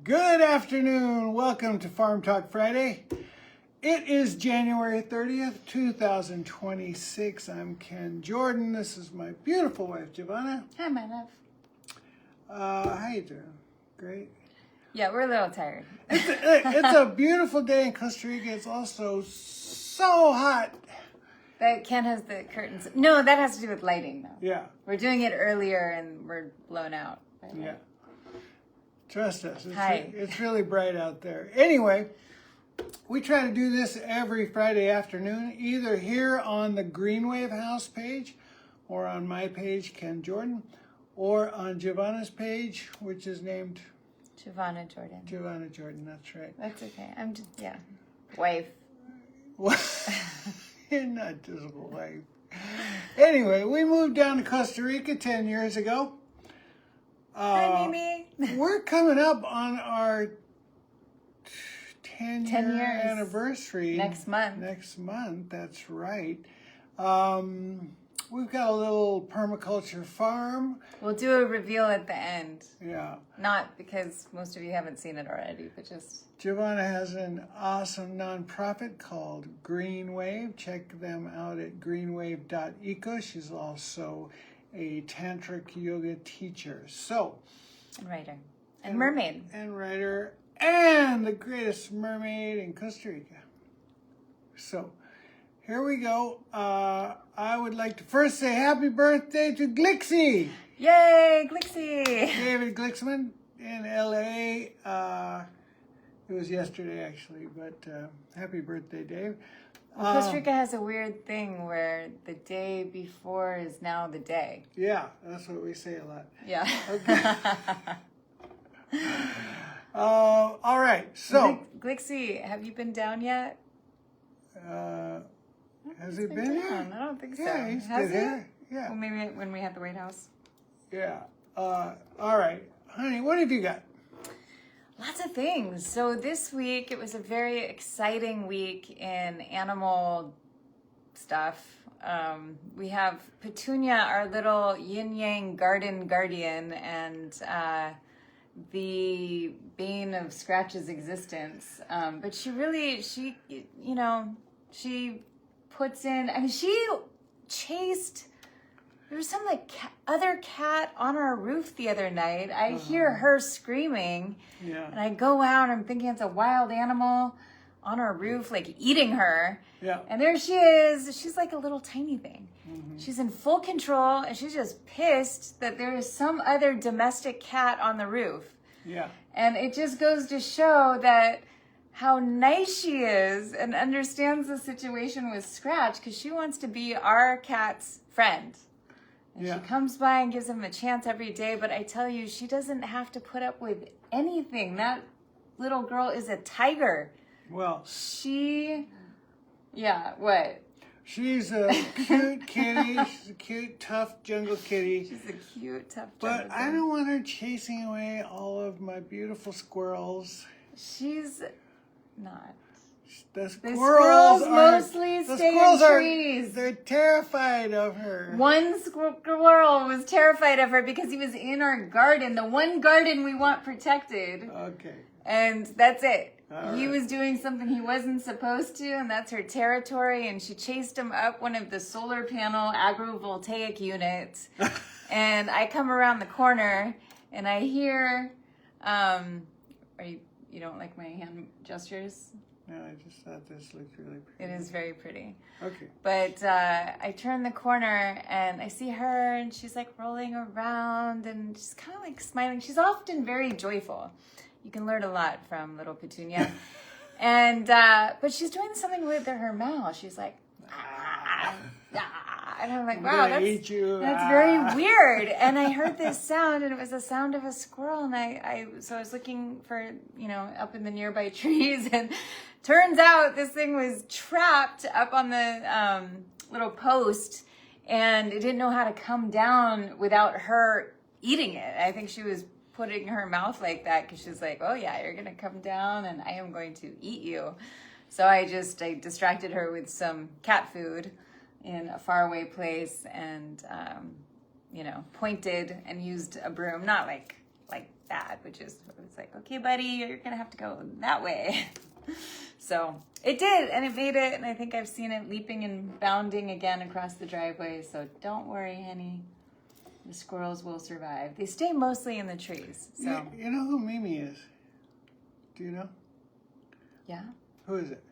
Good afternoon. Welcome to Farm Talk Friday. It is January 30th, 2026. I'm Ken Jordan. This is my beautiful wife, Giovanna. Hi, my love. How you doing? Great. Yeah, we're a little tired. It's a beautiful day in Costa Rica. It's also so hot. But Ken has the curtains. No, that has to do with lighting, though. Yeah. We're doing it earlier and we're blown out. Yeah. Trust us. Hi. It's really bright out there. Anyway, we try to do this every Friday afternoon, either here on the Green Wave House page or on my page, Ken Jordan, or on Giovanna's page, which is named Giovanna Jordan. Giovanna Jordan, that's right. That's okay. I'm just, yeah. Wife. You're not just a wife. Anyway, we moved down to Costa Rica 10 years ago. Hi, Mimi. We're coming up on our 10 10 year years. anniversary. Next month. Next month, that's right. We've got a little permaculture farm. We'll do a reveal at the end. Yeah. Not because most of you haven't seen it already, but just... Giovanna has an awesome nonprofit called Green Wave. Check them out at greenwave.eco. She's also a tantric yoga teacher. So, And writer. And mermaid. And writer. And the greatest mermaid in Costa Rica. So, here we go. I would like to first say happy birthday to Glixie. Yay, Glicksy. David Glicksman in L.A. It was yesterday, actually, but happy birthday, Dave. Costa Rica has a weird thing where the day before is now the day. Yeah, that's what we say a lot. Yeah. Okay. All right, so. Glicksy, have you been down yet? Has he been here? I don't think so. Yeah, he's Has been he? here. Yeah. Well, maybe when we had the White House. Yeah. All right. Honey, what have you got? Lots of things. So this week, it was a very exciting week in animal stuff. We have Petunia, our little yin-yang garden guardian, and the bane of Scratch's existence. But she puts in, she chased, there was some other cat on our roof the other night. I hear her screaming, and I go out and I'm thinking it's a wild animal on our roof, eating her. Yeah. And there she is. She's like a little tiny thing. Mm-hmm. She's in full control, and she's just pissed that there is some other domestic cat on the roof. Yeah. And it just goes to show that how nice she is and understands the situation with Scratch, because she wants to be our cat's friend. And she comes by and gives him a chance every day, but I tell you, she doesn't have to put up with anything. That little girl is a tiger. Well. What? She's a cute kitty. She's a cute, tough jungle kitty. She's a cute, tough But jungle I kitty. don't want her chasing away all of my beautiful squirrels. She's not. The squirrels mostly stay in trees. They're terrified of her. One squirrel was terrified of her because he was in our garden, the one garden we want protected. Okay. And that's it. He was doing something he wasn't supposed to, and that's her territory, and she chased him up one of the solar panel agrovoltaic units. And I come around the corner, and I hear, you don't like my hand gestures? No, I just thought this looked really pretty. It is very pretty. Okay. But I turn the corner and I see her, and she's rolling around and she's kind of smiling. She's often very joyful. You can learn a lot from little Petunia. And but she's doing something with her mouth. She's like, ah, ah. And I'm like, wow, that's very weird. And I heard this sound, and it was the sound of a squirrel. And so I was looking for, up in the nearby trees, and turns out this thing was trapped up on the little post, and it didn't know how to come down without her eating it. I think she was putting her mouth like that because she's like, oh yeah, you're gonna come down and I am going to eat you. So I distracted her with some cat food in a faraway place, and pointed and used a broom, not like that, which is, it's like, okay, buddy, you're gonna have to go that way. So it did, and it made it, and I think I've seen it leaping and bounding again across the driveway. So don't worry, honey. The squirrels will survive. They stay mostly in the trees. So You know who Mimi is? Do you know? yeah. Who is it?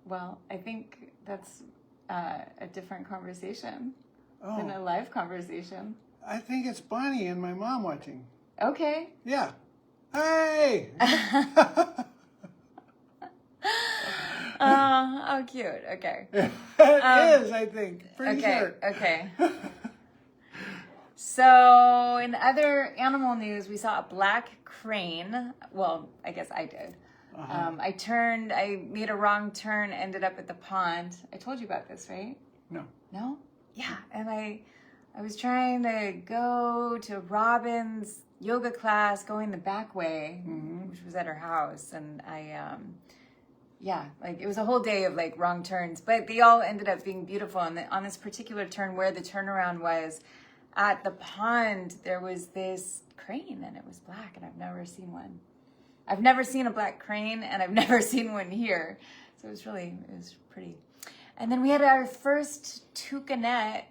Well, I think that's a different conversation than Oh, a live conversation. I think it's Bonnie and my mom watching. Okay. Yeah. Hey! Oh, cute. Okay. It is, I think. Pretty Okay. sure. Okay. So, in other animal news, we saw a black crane. Well, I guess I did. I made a wrong turn, ended up at the pond. I told you about this, right? No. No? Yeah. And I was trying to go to Robin's yoga class going the back way, which was at her house. And it was a whole day of like wrong turns, but they all ended up being beautiful. And on this particular turn where the turnaround was at the pond, there was this crane and it was black, and I've never seen one. I've never seen a black crane, and I've never seen one here. So it was pretty. And then we had our first toucanet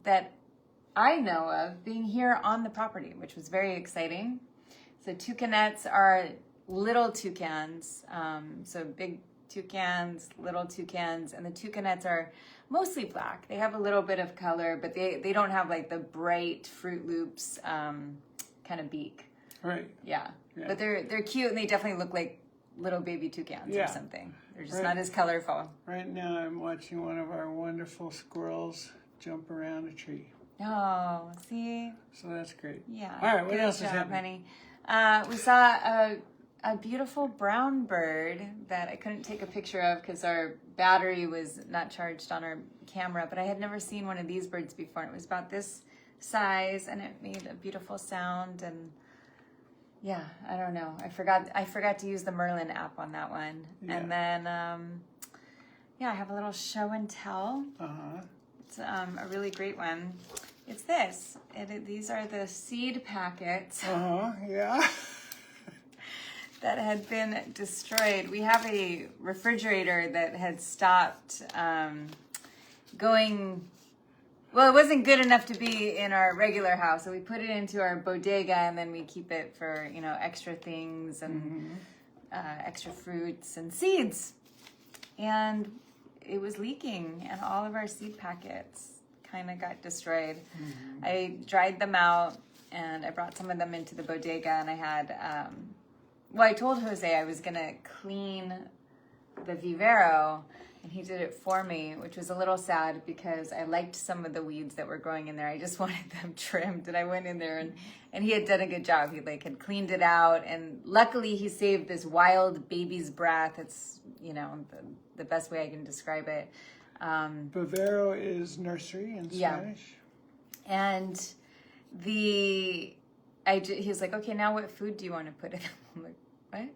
that I know of being here on the property, which was very exciting. So toucanets are little toucans, so big toucans, little toucans, and the toucanets are mostly black. They have a little bit of color, but they don't have like the bright Fruit Loops kind of beak. Right. Yeah. But they're cute, and they definitely look like little baby toucans or something. They're just not as colorful. Right now I'm watching one of our wonderful squirrels jump around a tree. Oh, see? So that's great. Yeah. All right, what Good else job, is happening? honey. We saw a beautiful brown bird that I couldn't take a picture of because our battery was not charged on our camera, but I had never seen one of these birds before. It was about this size, and it made a beautiful sound. And yeah, I don't know. I forgot to use the Merlin app on that one. Yeah. And then, I have a little show and tell. It's a really great one. It's this. These are the seed packets Yeah. that had been destroyed. We have a refrigerator that had stopped going. Well, it wasn't good enough to be in our regular house, so we put it into our bodega, and then we keep it for extra things and extra fruits and seeds. And it was leaking, and all of our seed packets kind of got destroyed. I dried them out, and I brought some of them into the bodega, and I had, I told Jose I was going to clean the vivero, and he did it for me, which was a little sad because I liked some of the weeds that were growing in there. I just wanted them trimmed, and I went in there, and he had done a good job. He had cleaned it out, and luckily he saved this wild baby's breath. It's, the best way I can describe it. Vivero is nursery in Spanish. And he was like, okay, now what food do you want to put in? I'm like, what?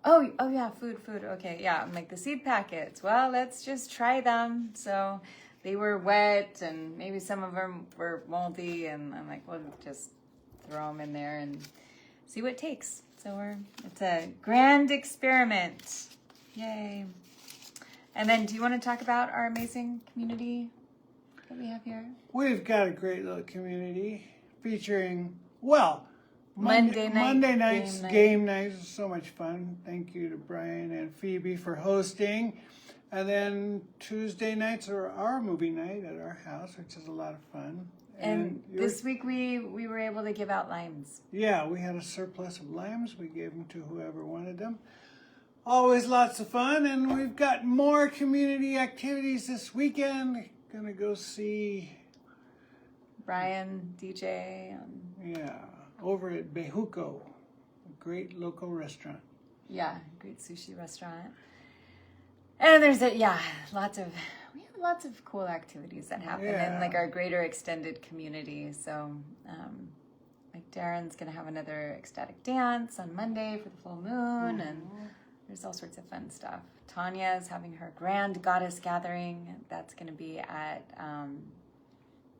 Oh yeah, food. Okay, yeah. I'm like, the seed packets. Well, let's just try them. So they were wet, and maybe some of them were moldy, and I'm like, well, just throw them in there and see what it takes. So it's a grand experiment. Yay. And then, do you want to talk about our amazing community that we have here? We've got a great little community featuring, Monday nights, game nights is so much fun. Thank you to Brian and Phoebe for hosting. And then Tuesday nights are our movie night at our house, which is a lot of fun. And this week we were able to give out limes. Yeah, we had a surplus of limes. We gave them to whoever wanted them. Always lots of fun, and we've got more community activities this weekend. Gonna go see Brian, DJ. Over at Bejuco, a great local restaurant. Yeah, great sushi restaurant. And there's lots of cool activities that happen in our greater extended community. So Darren's gonna have another ecstatic dance on Monday for the full moon, and there's all sorts of fun stuff. Tanya is having her grand goddess gathering. That's gonna be at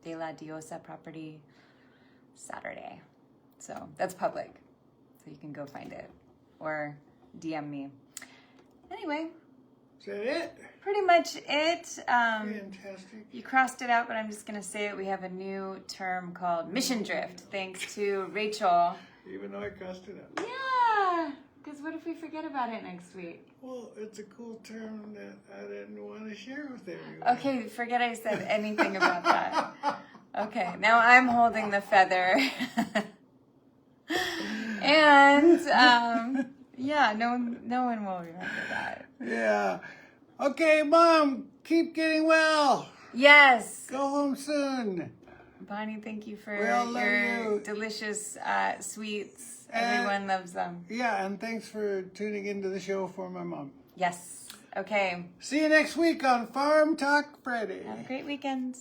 De La Diosa property Saturday. So that's public. So you can go find it or DM me. Anyway. Is that it? Pretty much it. Fantastic. You crossed it out, but I'm just going to say it. We have a new term called mission drift, thanks to Rachel. Even though I crossed it out. Yeah, because what if we forget about it next week? Well, it's a cool term that I didn't want to share with everyone. Okay, forget I said anything about that. Okay, now I'm holding the feather. And, yeah, no one will remember that. Yeah. Okay, Mom, keep getting well. Yes. Go home soon. Bonnie, thank you for We all love your you. delicious sweets. Everyone loves them. Yeah, and thanks for tuning into the show for my mom. Yes. Okay. See you next week on Farm Talk Friday. Have a great weekend.